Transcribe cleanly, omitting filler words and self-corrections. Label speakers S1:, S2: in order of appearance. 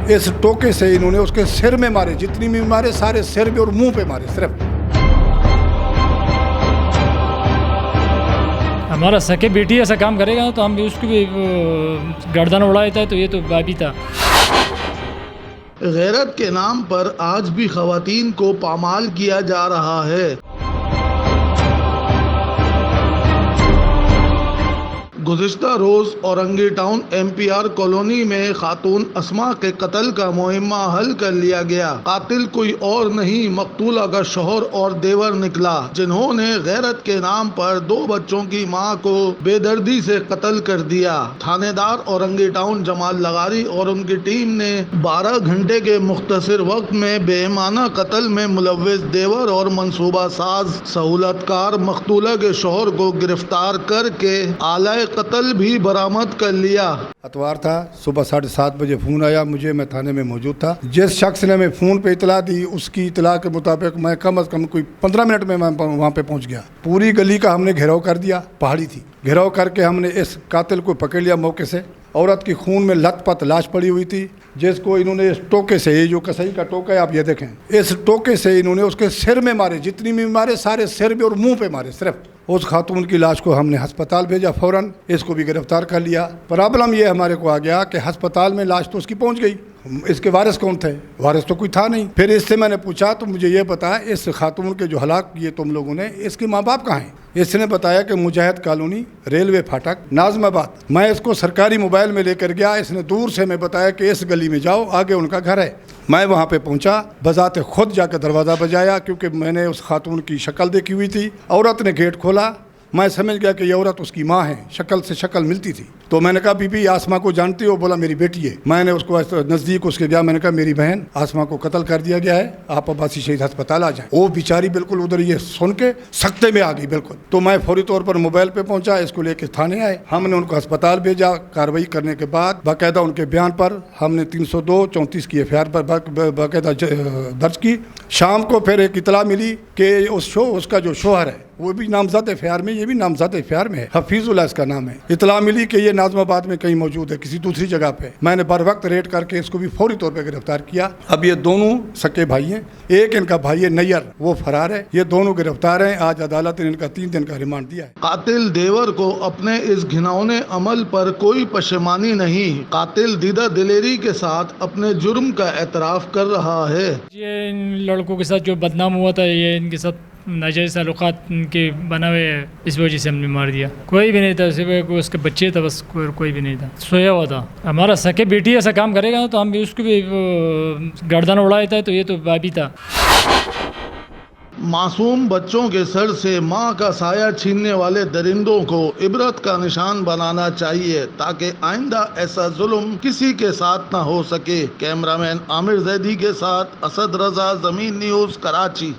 S1: اس ٹوکے سے انہوں نے اس کے سر میں مارے، جتنی بھی مارے سارے سر میں اور منہ پہ مارے صرف۔
S2: ہمارا سکے بیٹی ایسا کام کرے گا تو ہم بھی اس کی بھی گردن اڑا دیتا ہے، تو یہ تو بابی تھا۔
S3: غیرت کے نام پر آج بھی خواتین کو پامال کیا جا رہا ہے۔ گزشتہ روز اورنگی ٹاؤن MP-R کالونی میں خاتون اسما کے قتل کا مہمہ حل کر لیا گیا۔ قاتل کوئی اور نہیں، مقتولہ کا شوہر اور دیور نکلا، جنہوں نے غیرت کے نام پر 2 بچوں کی ماں کو بے دردی سے قتل کر دیا۔ تھانے دار اورنگی ٹاؤن جمال لغاری اور ان کی ٹیم نے 12 گھنٹے کے مختصر وقت میں بے ایمانہ قتل میں ملوث دیور اور منصوبہ ساز سہولت کار مقتولہ کے شوہر کو گرفتار کر کے آلۂ قتل بھی برآمد کر لیا۔
S1: اتوار تھا، صبح 7:30 بجے فون آیا مجھے، میں تھانے میں موجود تھا۔ جس شخص نے میں فون پہ اطلاع دی اس کی اطلاع کے مطابق میں کم از کم کوئی 15 منٹ میں وہاں پہ پہنچ گیا۔ پوری گلی کا ہم نے گھیراؤ کر دیا، پہاڑی تھی، گھیراؤ کر کے ہم نے اس قاتل کو پکڑ لیا موقع سے۔ عورت کی خون میں لت پت لاش پڑی ہوئی تھی، جس کو انہوں نے اس ٹوکے سے، یہ جو کسائی کا ٹوکا ہے آپ یہ دیکھیں، اس ٹوکے سے انہوں نے اس کے سر میں مارے، جتنی بھی مارے سارے سر میں اور منہ پہ مارے صرف۔ اس خاتون کی لاش کو ہم نے ہسپتال بھیجا، فوراً اس کو بھی گرفتار کر لیا۔ پرابلم یہ ہمارے کو آ گیا کہ ہسپتال میں لاش تو اس کی پہنچ گئی، اس کے وارث کون تھے؟ وارث تو کوئی تھا نہیں۔ پھر اس سے میں نے پوچھا تو مجھے یہ بتایا اس خاتون کے جو ہلاک کیے تم لوگوں نے، اس کے ماں باپ کہاں ہیں؟ اس نے بتایا کہ مجاہد کالونی، ریلوے پھاٹک، ناظم آباد۔ میں اس کو سرکاری موبائل میں لے کر گیا، اس نے دور سے میں بتایا کہ اس گلی میں جاؤ، آگے ان کا گھر ہے۔ میں وہاں پہ پہنچا، بذات خود جا کے دروازہ بجایا، کیونکہ میں نے اس خاتون کی شکل دیکھی ہوئی تھی۔ عورت نے گیٹ کھولا، میں سمجھ گیا کہ یہ عورت اس کی ماں ہے، شکل سے شکل ملتی تھی۔ تو میں نے کہا بی بی آسما کو جانتی ہو؟ بولا میری بیٹی ہے۔ میں نے اس کو نزدیک اس کے گیا، میں نے کہا میری بہن آسما کو قتل کر دیا گیا ہے، آپ عباسی شہید ہسپتال آ جائیں۔ وہ بیچاری بالکل ادھر یہ سن کے سکتے میں آ گئی بالکل۔ تو میں فوری طور پر موبائل پہ پہنچا، اس کو لے کے تھانے آئے، ہم نے ان کو ہسپتال بھیجا۔ کارروائی کرنے کے بعد باقاعدہ ان کے بیان پر ہم نے 302/34 کی FIR پر باقاعدہ درج کی۔ شام کو پھر ایک اطلاع ملی کہ اس کا جو شوہر ہے وہ بھی نامزد FIR میں، یہ بھی نامزد FIR میں ہے، حفیظ اللہ اس کا نام ہے۔ اطلاع ملی کہ یہ ناظم آباد میں کہیں موجود ہے، کسی دوسری جگہ پہ۔ میں نے بر وقت ریڈ کر کے اس کو بھی فوری طور پہ گرفتار کیا۔ اب یہ دونوں سکے بھائی ہیں، ایک ان کا بھائی ہے نیئر، وہ فرار ہے، یہ دونوں گرفتار ہیں۔ آج عدالت نے ان کا 3 دن کا ریمانڈ دیا ہے۔
S3: قاتل دیور کو اپنے اس گھناؤنے عمل پر کوئی پشیمانی نہیں۔ قاتل دیدہ دلیری کے ساتھ اپنے جرم کا اعتراف کر رہا ہے۔
S2: یہ ان لڑکوں کے ساتھ جو بدنام ہوا تھا، یہ ان کے ساتھ ناجائز تعلقات ان کے بنا ہوئے، اس وجہ سے ہم نے مار دیا۔ کوئی بھی نہیں تھا، صرف اس کے بچے تھا بس، کوئی بھی نہیں تھا، سویا ہوا تھا۔ ہمارا سکے بیٹی ایسا کام کرے گا تو ہم بھی اس کی بھی گردن اڑا دیتا ہے، تو یہ تو بابی تھا۔
S3: معصوم بچوں کے سر سے ماں کا سایہ چھیننے والے درندوں کو عبرت کا نشان بنانا چاہیے، تاکہ آئندہ ایسا ظلم کسی کے ساتھ نہ ہو سکے۔ کیمرہ مین عامر زیدی کے ساتھ اسد رضا، زمین نیوز، کراچی۔